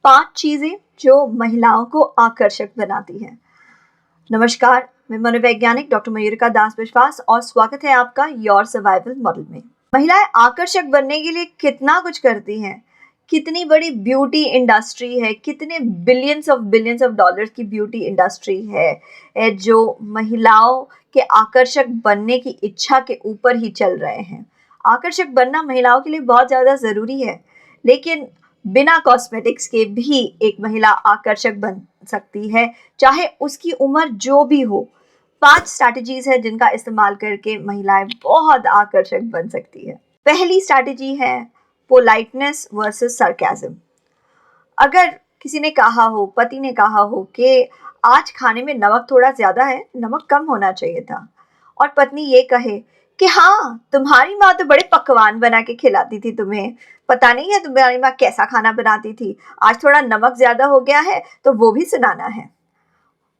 5 चीजें जो महिलाओं को आकर्षक बनाती हैं। नमस्कार, मैं मनोवैज्ञानिक डॉक्टर मयूरिका दास विश्वास और स्वागत है आपका योर सर्वाइवल मॉडल में। महिलाएं आकर्षक बनने के लिए कितना कुछ करती हैं, कितनी बड़ी ब्यूटी इंडस्ट्री है, कितने बिलियंस ऑफ डॉलर्स की ब्यूटी इंडस्ट्री है जो महिलाओं के आकर्षक बनने की इच्छा के ऊपर ही चल रहे हैं। आकर्षक बनना महिलाओं के लिए बहुत ज़्यादा ज़रूरी है, लेकिन बिना कॉस्मेटिक्स के भी एक महिला आकर्षक बन सकती है, चाहे उसकी उम्र जो भी हो। 5 स्ट्रैटेजीज है जिनका इस्तेमाल करके महिलाएं बहुत आकर्षक बन सकती है। पहली स्ट्रैटेजी है पोलाइटनेस वर्सेस सरकाज़म। अगर किसी ने कहा हो, पति ने कहा हो कि आज खाने में नमक थोड़ा ज्यादा है, नमक कम होना चाहिए था, और पत्नी ये कहे कि हाँ, तुम्हारी माँ तो बड़े पकवान बना के खिलाती थी तुम्हें, पता नहीं है तुम्हारी माँ कैसा खाना बनाती थी, आज थोड़ा नमक ज्यादा हो गया है तो वो भी सुनाना है।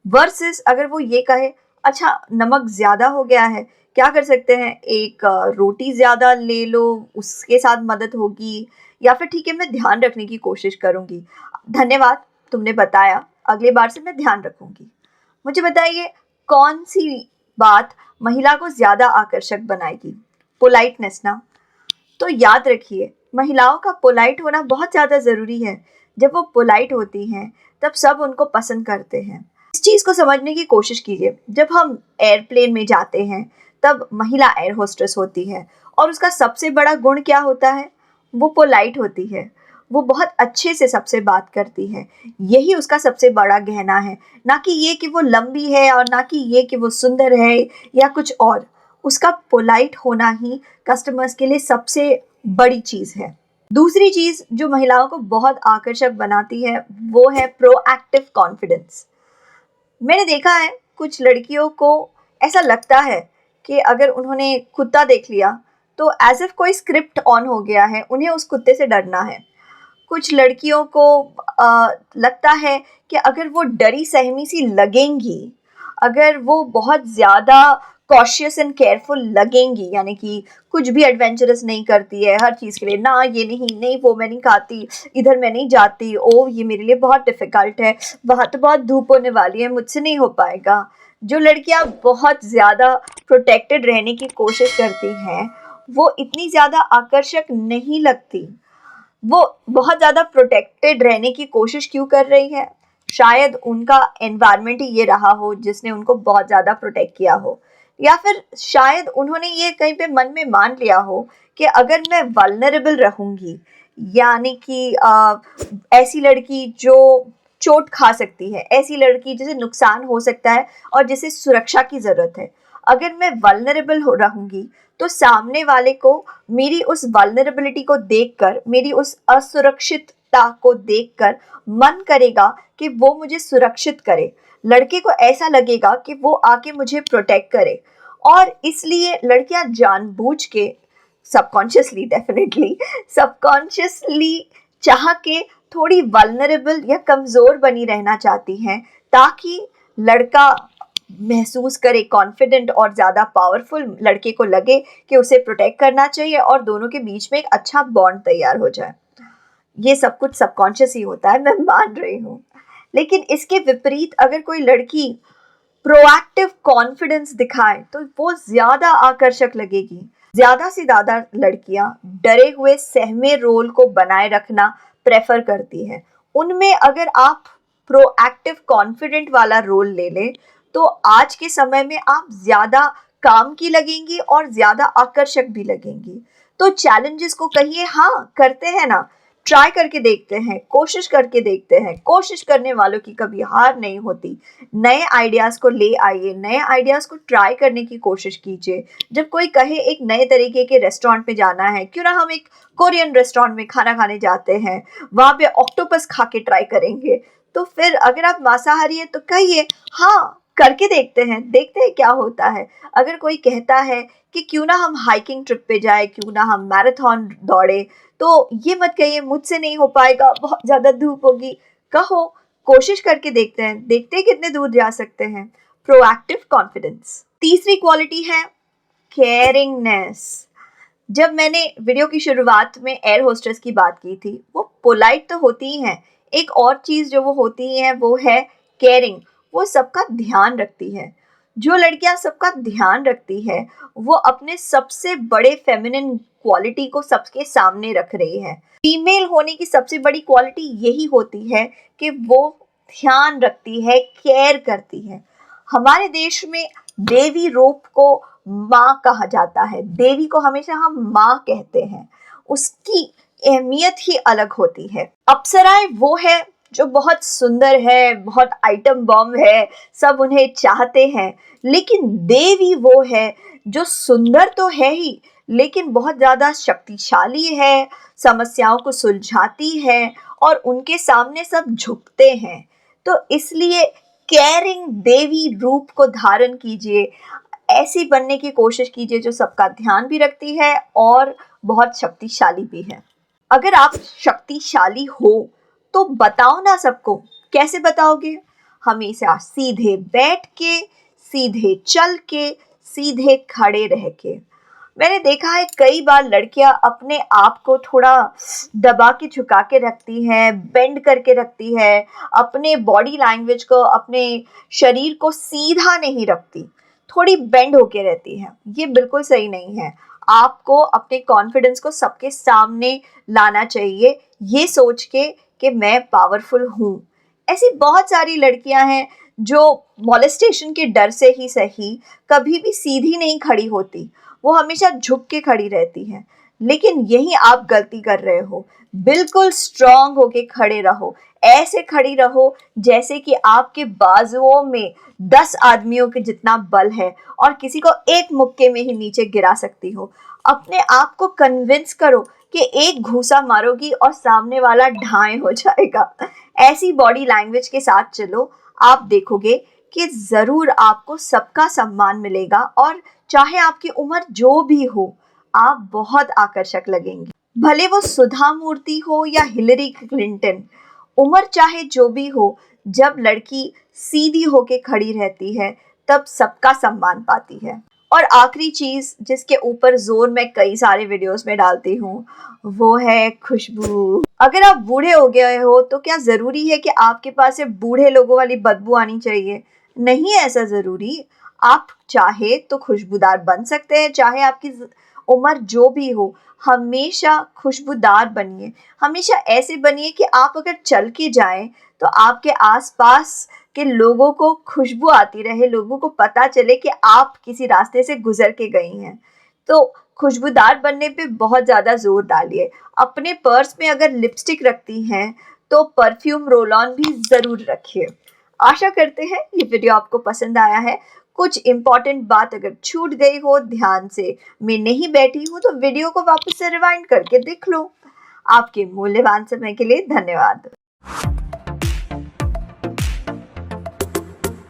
वर्सेस अगर वो ये कहे अच्छा नमक ज्यादा हो गया है, क्या कर सकते हैं, एक रोटी ज्यादा ले लो, उसके साथ मदद होगी, या फिर ठीक है मैं ध्यान रखने की कोशिश करूंगी, धन्यवाद तुमने बताया, अगली बार से मैं ध्यान रखूंगी। मुझे बताइए कौन सी बात महिला को ज्यादा आकर्षक बनाएगी? पोलाइटनेस ना। तो याद रखिए, महिलाओं का पोलाइट होना बहुत ज़्यादा ज़रूरी है। जब वो पोलाइट होती हैं तब सब उनको पसंद करते हैं। इस चीज़ को समझने की कोशिश कीजिए, जब हम एयरप्लेन में जाते हैं तब महिला एयर होस्टेस होती है और उसका सबसे बड़ा गुण क्या होता है? वो पोलाइट होती है, वो बहुत अच्छे से सबसे बात करती है। यही उसका सबसे बड़ा गहना है, ना कि ये कि वो लंबी है और ना कि ये कि वो सुंदर है या कुछ और। उसका पोलाइट होना ही कस्टमर्स के लिए सबसे बड़ी चीज़ है। दूसरी चीज़ जो महिलाओं को बहुत आकर्षक बनाती है वो है प्रोएक्टिव कॉन्फिडेंस। मैंने देखा है कुछ लड़कियों को ऐसा लगता है कि अगर उन्होंने कुत्ता देख लिया तो एज इफ कोई स्क्रिप्ट ऑन हो गया है, उन्हें उस कुत्ते से डरना है। कुछ लड़कियों को लगता है कि अगर वो डरी सहमी सी लगेंगी, अगर वो बहुत ज़्यादा कॉशियस एंड केयरफुल लगेंगी, यानी कि कुछ भी एडवेंचरस नहीं करती है, हर चीज़ के लिए ना, ये नहीं, नहीं वो मैं नहीं खाती, इधर मैं नहीं जाती, ओ ये मेरे लिए बहुत डिफ़िकल्ट है, वहाँ तो बहुत धूप होने वाली है, मुझसे नहीं हो पाएगा। जो लड़कियाँ बहुत ज़्यादा प्रोटेक्टेड रहने की कोशिश करती हैं वो इतनी ज़्यादा आकर्षक नहीं लगती। वो बहुत ज़्यादा प्रोटेक्टेड रहने की कोशिश क्यों कर रही है? शायद उनका एनवायरनमेंट ही ये रहा हो जिसने उनको बहुत ज़्यादा प्रोटेक्ट किया हो, या फिर शायद उन्होंने ये कहीं पे मन में मान लिया हो कि अगर मैं वल्नरेबल रहूँगी, यानी कि ऐसी लड़की जो चोट खा सकती है, ऐसी लड़की जिसे नुकसान हो सकता है और जिसे सुरक्षा की ज़रूरत है, अगर मैं वल्नरेबल हो रहूँगी तो सामने वाले को मेरी उस वल्नरेबिलिटी को देखकर, मेरी उस असुरक्षितता को देखकर मन करेगा कि वो मुझे सुरक्षित करे। लड़के को ऐसा लगेगा कि वो आके मुझे प्रोटेक्ट करे, और इसलिए लड़कियां जानबूझ के, सबकॉन्शियसली, डेफिनेटली सबकॉन्शियसली चाह के थोड़ी वल्नरेबल या कमज़ोर बनी रहना चाहती हैं, ताकि लड़का महसूस करे कॉन्फिडेंट और ज़्यादा पावरफुल, लड़के को लगे कि उसे प्रोटेक्ट करना चाहिए और दोनों के बीच में एक अच्छा बॉन्ड तैयार हो जाए। ये सब कुछ सबकॉन्शियस ही होता है, मैं मान रही हूँ, लेकिन इसके विपरीत अगर कोई लड़की प्रोएक्टिव कॉन्फिडेंस दिखाए तो वो ज़्यादा आकर्षक लगेगी। ज़्यादा से ज़्यादा लड़कियां डरे हुए सहमे रोल को बनाए रखना प्रेफर करती हैं। उनमें अगर आप प्रोएक्टिव कॉन्फिडेंट वाला रोल ले लें तो आज के समय में आप ज़्यादा काम की लगेंगी और ज़्यादा आकर्षक भी लगेंगी। तो चैलेंजेस को कहिए हाँ करते हैं ना, ट्राई करके देखते हैं, कोशिश करके देखते हैं। कोशिश करने वालों की कभी हार नहीं होती। नए आइडियाज़ को ले आइए, नए आइडियाज़ को ट्राई करने की कोशिश कीजिए। जब कोई कहे एक नए तरीके के रेस्टोरेंट में जाना है, क्यों ना हम एक कोरियन रेस्टोरेंट में खाना खाने जाते हैं, वहाँ पे ऑक्टोपस खा के ट्राई करेंगे। तो फिर अगर आप मांसाहारी हैं तो कहिए हाँ करके देखते हैं क्या होता है। अगर कोई कहता है कि क्यों ना हम हाइकिंग ट्रिप पे जाए, क्यों ना हम मैराथन दौड़े, तो ये मत कहिए मुझसे नहीं हो पाएगा, बहुत ज़्यादा धूप होगी। कहो कोशिश करके देखते हैं कितने दूर जा सकते हैं। Proactive confidence. तीसरी क्वालिटी है केयरिंगनेस। जब मैंने वीडियो की शुरुआत में एयर होस्टेस की बात की थी, वो पोलाइट तो होती ही हैं, एक और चीज़ जो वो होती है वो है केयरिंग। वो सबका ध्यान रखती है। जो लड़कियां सबका ध्यान रखती है वो अपने सबसे बड़े फेमिनिन क्वालिटी को सबके सामने रख रही है। फीमेल होने की सबसे बड़ी क्वालिटी यही होती है कि वो ध्यान रखती है, केयर करती है। हमारे देश में देवी रूप को माँ कहा जाता है। देवी को हमेशा हम माँ कहते हैं। उसकी अहमियत ही अलग होती है। अप्सराएं वो है जो बहुत सुंदर है, बहुत आइटम बॉम्ब है, सब उन्हें चाहते हैं। लेकिन देवी वो है जो सुंदर तो है ही, लेकिन बहुत ज़्यादा शक्तिशाली है, समस्याओं को सुलझाती है और उनके सामने सब झुकते हैं। तो इसलिए केयरिंग देवी रूप को धारण कीजिए, ऐसी बनने की कोशिश कीजिए जो सबका ध्यान भी रखती है और बहुत शक्तिशाली भी है। अगर आप शक्तिशाली हो तो बताओ ना सबको। कैसे बताओगे? हमेशा सीधे बैठ के, सीधे चल के, सीधे खड़े रह के। मैंने देखा है कई बार लड़कियां अपने आप को थोड़ा दबा के झुका के रखती हैं, बेंड करके रखती है, अपने बॉडी लैंग्वेज को, अपने शरीर को सीधा नहीं रखती, थोड़ी बेंड होके रहती है। ये बिल्कुल सही नहीं है। आपको अपने कॉन्फिडेंस को सबके सामने लाना चाहिए, ये सोच के कि मैं पावरफुल हूँ। ऐसी बहुत सारी लड़कियां हैं जो मॉलेस्टेशन के डर से ही सही कभी भी सीधी नहीं खड़ी होती, वो हमेशा झुक के खड़ी रहती हैं। लेकिन यही आप गलती कर रहे हो। बिल्कुल स्ट्रांग होके खड़े रहो, ऐसे खड़ी रहो जैसे कि आपके बाजुओं में 10 आदमियों के जितना बल है और किसी को एक मुक्के में ही नीचे गिरा सकती हो। अपने आप को कन्विंस करो कि एक घूसा मारोगी और सामने वाला ढाई हो जाएगा। ऐसी बॉडी लैंग्वेज के साथ चलो, आप देखोगे कि ज़रूर आपको सबका सम्मान मिलेगा और चाहे आपकी उम्र जो भी हो, आप बहुत आकर्षक लगेंगी। भले वो सुधा मूर्ति हो या हिलरी क्लिंटन, उम्र चाहे जो भी हो, जब लड़की सीधी होके खड़ी रहती है तब सबका सम्मान पाती है। और आखिरी चीज़ जिसके ऊपर जोर मैं कई सारे वीडियोस में डालती हूँ वो है खुशबू। अगर आप बूढ़े हो गए हो तो क्या ज़रूरी है कि आपके पास से बूढ़े लोगों वाली बदबू आनी चाहिए? नहीं है ऐसा ज़रूरी। आप चाहे तो खुशबूदार बन सकते हैं, चाहे आपकी उम्र जो भी हो, हमेशा खुशबूदार बनिए। हमेशा ऐसे बनिए कि आप अगर चल के जाएं तो आपके आसपास कि लोगों को खुशबू आती रहे, लोगों को पता चले कि आप किसी रास्ते से गुजर के गई हैं। तो खुशबूदार बनने पे बहुत ज़्यादा जोर डालिए। अपने पर्स में अगर लिपस्टिक रखती हैं तो परफ्यूम रोल ऑन भी ज़रूर रखिए। आशा करते हैं ये वीडियो आपको पसंद आया है। कुछ इम्पॉर्टेंट बात अगर छूट गई हो, ध्यान से मैं नहीं बैठी हूँ, तो वीडियो को वापस से रिवाइंड करके देख लो। आपके मूल्यवान समय के लिए धन्यवाद।